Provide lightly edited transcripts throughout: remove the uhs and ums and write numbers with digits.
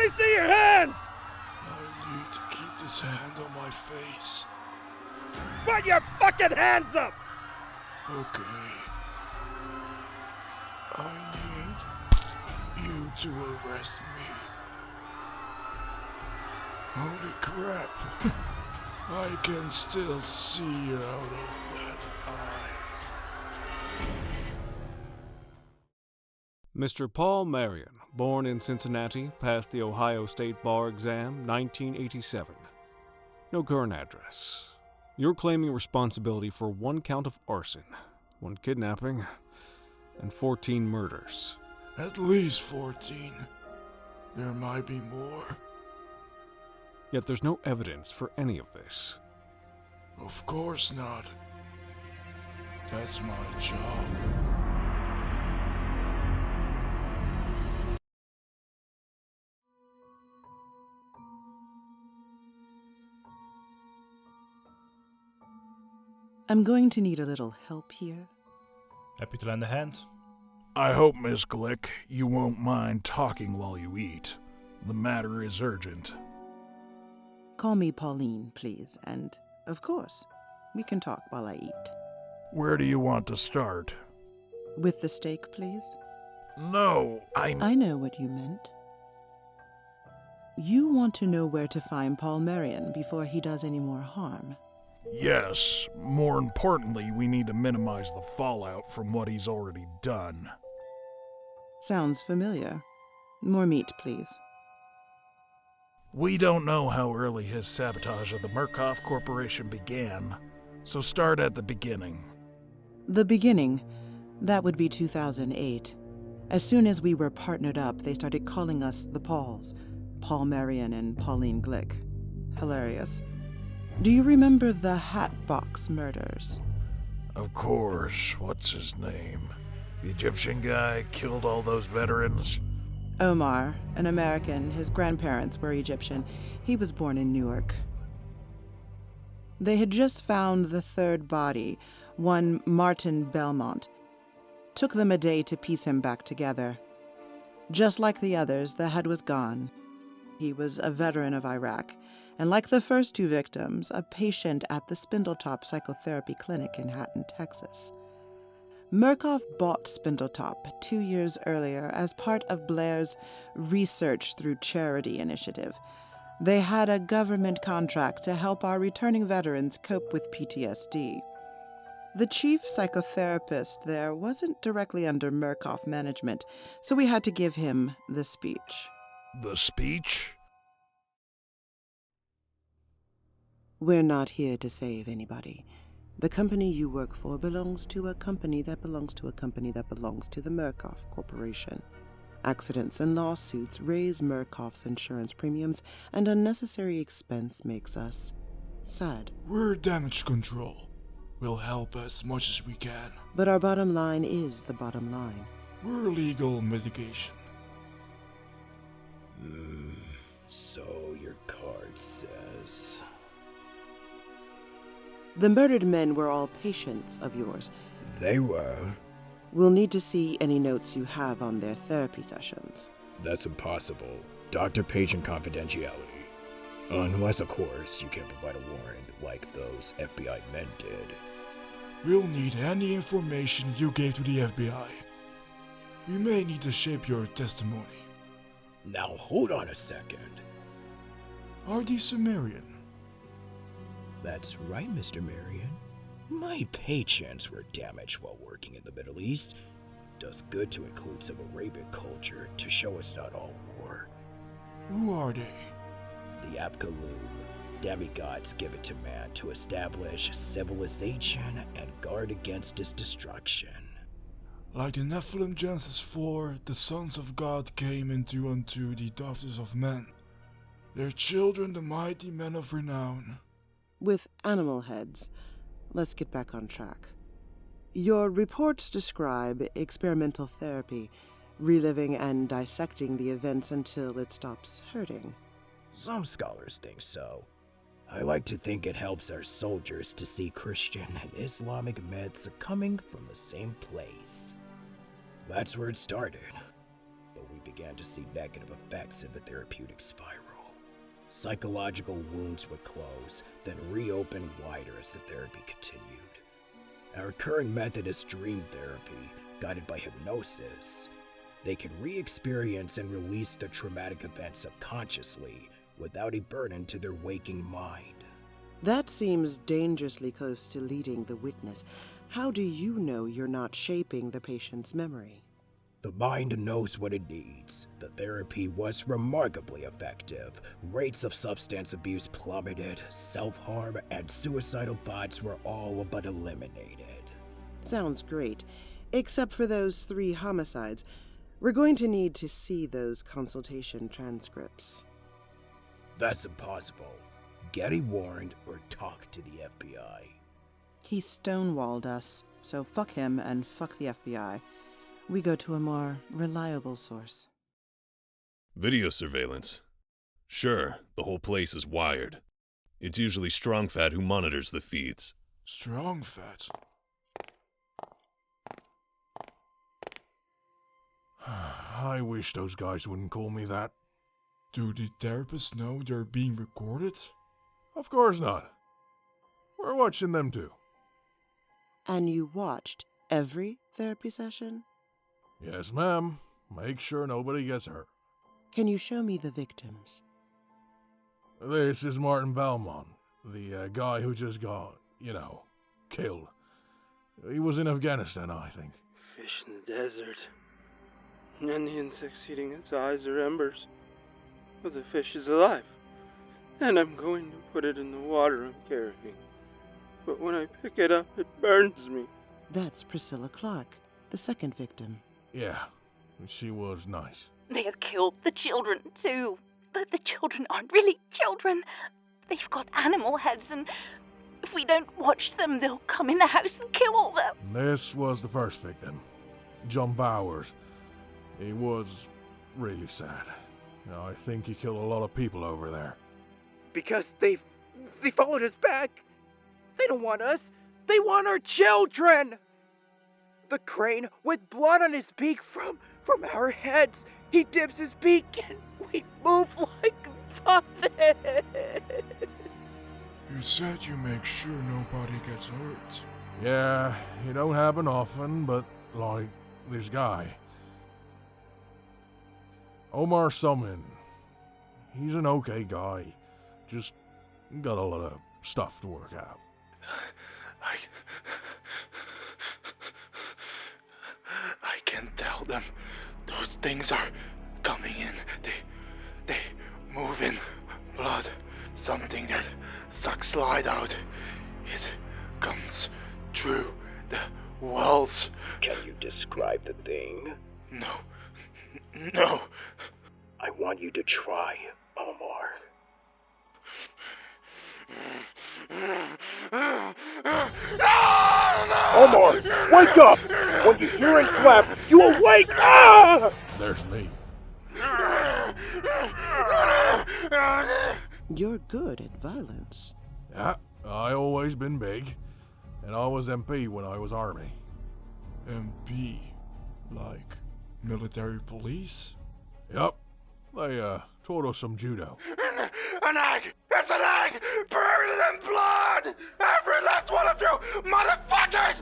me see your hands! I need to keep this hand on my face. Put your fucking hands up! Okay. I need you to arrest me. Holy crap. I can still see out of that eye. Mr. Paul Marion, born in Cincinnati, passed the Ohio State Bar Exam, 1987. No current address. You're claiming responsibility for 1 count of arson, 1 kidnapping, and 14 murders. At least 14. There might be more. Yet there's no evidence for any of this. Of course not. That's my job. I'm going to need a little help here. Heb je het aan de hand? I hope, Miss Glick, you won't mind talking while you eat. The matter is urgent. Call me Pauline, please, and, of course, we can talk while I eat. Where do you want to start? With the steak, please? No, I know what you meant. You want to know where to find Paul Marion before he does any more harm. Yes, more importantly, we need to minimize the fallout from what he's already done. Sounds familiar. More meat, please. We don't know how early his sabotage of the Murkoff Corporation began, so start at the beginning. The beginning? That would be 2008. As soon as we were partnered up, they started calling us the Pauls. Paul Marion and Pauline Glick. Hilarious. Do you remember the Hatbox murders? Of course. What's his name? The Egyptian guy killed all those veterans? Omar, an American. His grandparents were Egyptian. He was born in Newark. They had just found the 3rd body, one Martin Belmont. Took them a day to piece him back together. Just like the others, the head was gone. He was a veteran of Iraq, and like the first 2 victims, a patient at the Spindletop Psychotherapy Clinic in Hatton, Texas. Murkoff bought Spindletop 2 years earlier as part of Blair's Research Through Charity initiative. They had a government contract to help our returning veterans cope with PTSD. The chief psychotherapist there wasn't directly under Murkoff management, so we had to give him the speech. The speech? We're not here to save anybody. The company you work for belongs to a company that belongs to a company that belongs to the Murkoff Corporation. Accidents and lawsuits raise Murkoff's insurance premiums, and unnecessary expense makes us sad. We're damage control. We'll help as much as we can. But our bottom line is the bottom line. We're legal mitigation. So your card says... The murdered men were all patients of yours. They were. We'll need to see any notes you have on their therapy sessions. That's impossible. Doctor-patient confidentiality. Unless, of course, you can provide a warrant like those FBI men did. We'll need any information you gave to the FBI. We may need to shape your testimony. Now hold on a second. Are these Sumerian? That's right, Mr. Marion. My patients were damaged while working in the Middle East. Does good to include some Arabic culture to show it's not all war. Who are they? The Apkallu, demigods given to man to establish civilization and guard against its destruction. Like the Nephilim Genesis 4, the sons of God came unto the daughters of men. Their children the mighty men of renown. With animal heads. Let's get back on track. Your reports describe experimental therapy, reliving and dissecting the events until it stops hurting. Some scholars think so. I like to think it helps our soldiers to see Christian and Islamic meds coming from the same place. That's where it started, but we began to see negative effects in the therapeutic spiral. Psychological wounds would close, then reopen wider as the therapy continued. Our current method is dream therapy, guided by hypnosis. They can re-experience and release the traumatic event subconsciously, without a burden to their waking mind. That seems dangerously close to leading the witness. How do you know you're not shaping the patient's memory? The mind knows what it needs. The therapy was remarkably effective. Rates of substance abuse plummeted, self-harm and suicidal thoughts were all but eliminated. Sounds great, except for those 3 homicides. We're going to need to see those consultation transcripts. That's impossible. Get a warrant or talk to the FBI. He stonewalled us, so fuck him and fuck the FBI. We go to a more reliable source. Video surveillance. Sure, the whole place is wired. It's usually Strong Fat who monitors the feeds. Strong Fat? I wish those guys wouldn't call me that. Do the therapists know they're being recorded? Of course not. We're watching them too. And you watched every therapy session? Yes, ma'am. Make sure nobody gets hurt. Can you show me the victims? This is Martin Belmont, the guy who just got, killed. He was in Afghanistan, I think. Fish in the desert. And the insects eating its eyes are embers. But the fish is alive. And I'm going to put it in the water I'm carrying. But when I pick it up, it burns me. That's Priscilla Clark, the second victim. Yeah, she was nice. They have killed the children, too. But the children aren't really children. They've got animal heads, and if we don't watch them, they'll come in the house and kill all them. This was the first victim, John Bowers. He was really sad. I think he killed a lot of people over there. Because they followed us back. They don't want us. They want our children. The crane with blood on his beak from our heads. He dips his beak and we move like puppets. You said you make sure nobody gets hurt. Yeah, it don't happen often, but like this guy. Omar Summon. He's an okay guy. Just got a lot of stuff to work out. I can tell them those things are coming in. They move in blood. Something that sucks light out. It comes through the walls. Can you describe the thing? No. I want you to try, Omar. Omar, wake up! When you hear it clap, you awake! Ah! There's me. You're good at violence. Yeah, I always been big. And I was MP when I was Army. MP? Like military police? Yep. They taught us some judo. An egg! It's an egg! Buried in blood! Every last one of you motherfuckers!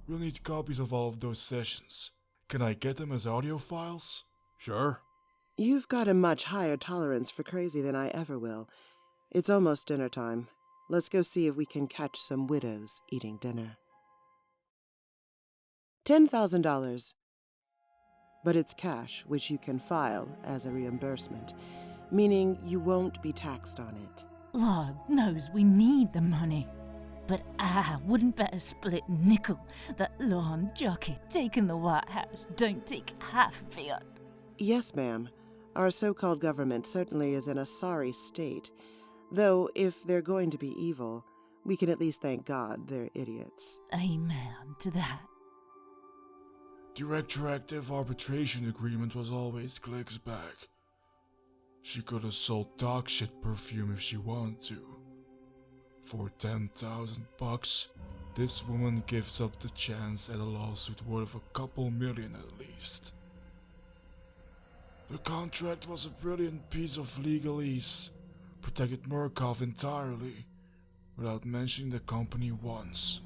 We'll need copies of all of those sessions. Can I get them as audio files? Sure. You've got a much higher tolerance for crazy than I ever will. It's almost dinner time. Let's go see if we can catch some widows eating dinner. $10,000. But it's cash, which you can file as a reimbursement, meaning you won't be taxed on it. Lord knows we need the money. But I wouldn't bet a split nickel that lawn jockey taking the White House don't take half of it. Yes, ma'am. Our so-called government certainly is in a sorry state. Though, if they're going to be evil, we can at least thank God they're idiots. Amen to that. The retroactive arbitration agreement was always Glick's bag. She could have sold dog shit perfume if she wanted to. For $10,000, This woman gives up the chance at a lawsuit worth a couple million at least. The contract was a brilliant piece of legalese, protected Murkoff entirely, without mentioning the company once.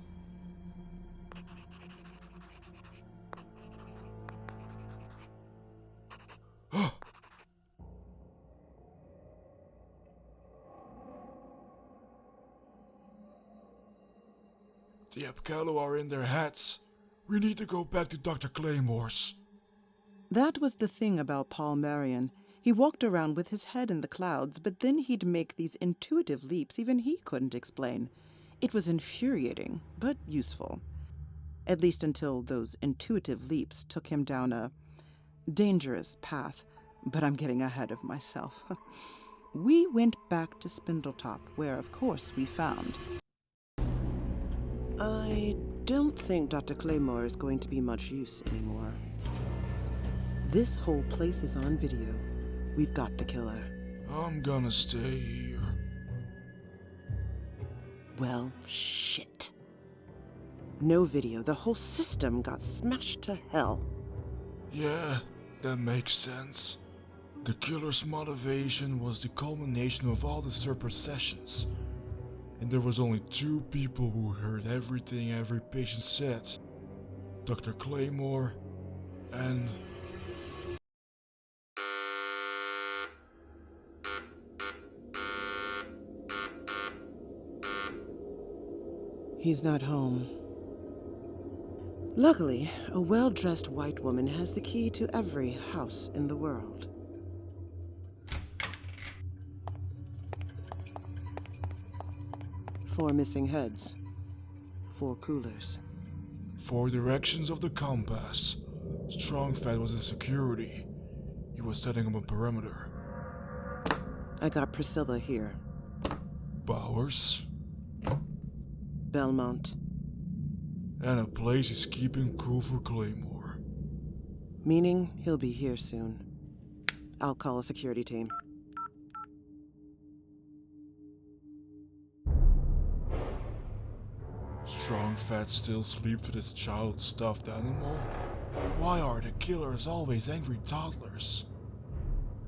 The Apkallu are in their hats. We need to go back to Dr. Claymore's. That was the thing about Paul Marion. He walked around with his head in the clouds, but then he'd make these intuitive leaps even he couldn't explain. It was infuriating, but useful. At least until those intuitive leaps took him down a dangerous path. But I'm getting ahead of myself. We went back to Spindletop, where, of course, we found... I don't think Dr. Claymore is going to be much use anymore. This whole place is on video. We've got the killer. I'm gonna stay here. Well, shit. No video. The whole system got smashed to hell. Yeah, that makes sense. The killer's motivation was the culmination of all the Serpent sessions. And there was only 2 people who heard everything every patient said. Dr. Claymore and... He's not home. Luckily, a well-dressed white woman has the key to every house in the world. Four missing heads. 4 coolers. 4 directions of the compass. Strongfat was in security. He was setting up a perimeter. I got Priscilla here. Bowers. Belmont. And a place is keeping cool for Claymore. Meaning he'll be here soon. I'll call a security team. Strongfat still sleeps with his child stuffed animal? Why are the killers always angry toddlers?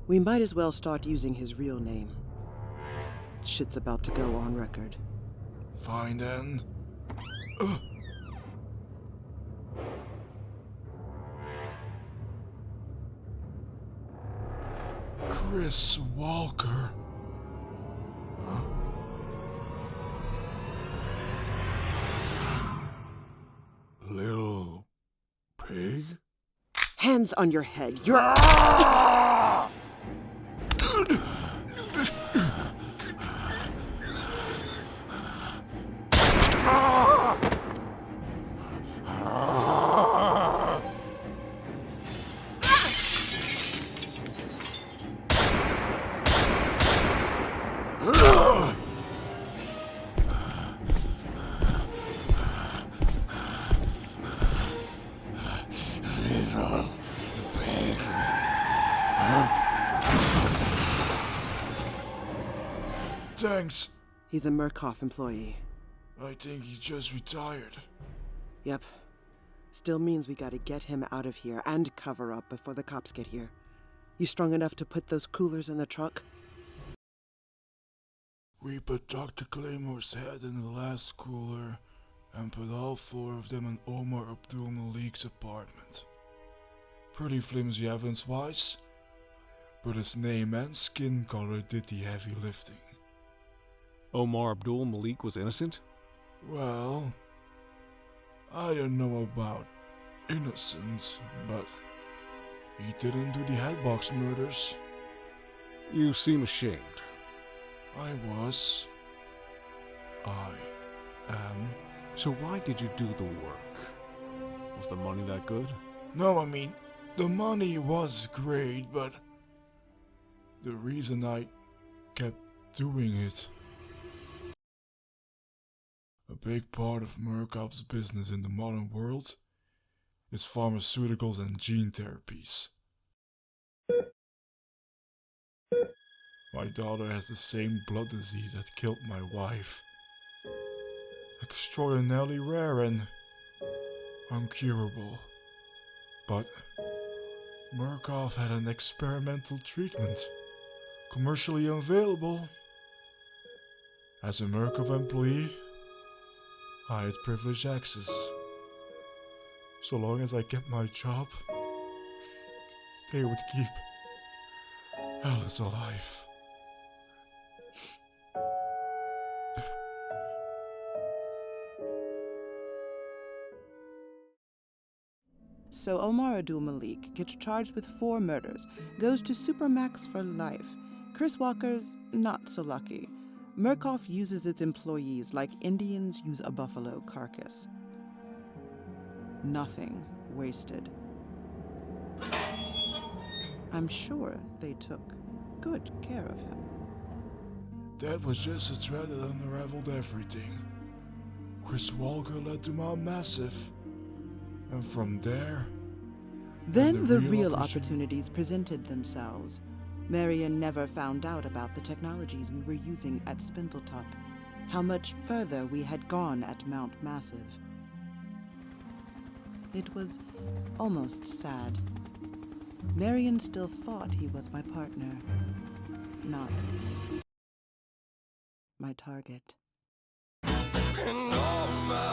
We might as well start using his real name. Shit's about to go on record. Fine then. Chris Walker. Little pig? Hands on your head. You're... Thanks. He's a Murkoff employee. I think he just retired. Yep. Still means we gotta get him out of here and cover up before the cops get here. You strong enough to put those coolers in the truck? We put Dr. Claymore's head in the last cooler and put all 4 of them in Omar Abdul Malik's apartment. Pretty flimsy evidence-wise, but his name and skin color did the heavy lifting. Omar Abdul Malik was innocent? Well, I don't know about innocent, but he didn't do the headbox murders. You seem ashamed. I was. I am. So why did you do the work? Was the money that good? No, I mean, the money was great, but the reason I kept doing it. A big part of Murkoff's business in the modern world is pharmaceuticals and gene therapies. My daughter has the same blood disease that killed my wife. A extraordinarily rare and uncurable. But Murkoff had an experimental treatment, commercially unavailable. As a Murkoff employee, I had privileged access. So long as I kept my job, they would keep Alice alive. So Omar Abdul Malik gets charged with 4 murders, goes to Supermax for life. Chris Walker's not so lucky. Murkoff uses its employees like Indians use a buffalo carcass. Nothing wasted. I'm sure they took good care of him. That was just a thread that unraveled everything. Chris Walker led to Mount Massive. And from there... Then the real opportunities presented themselves. Marion never found out about the technologies we were using at Spindletop, how much further we had gone at Mount Massive. It was almost sad. Marion still thought he was my partner, not my target. And all my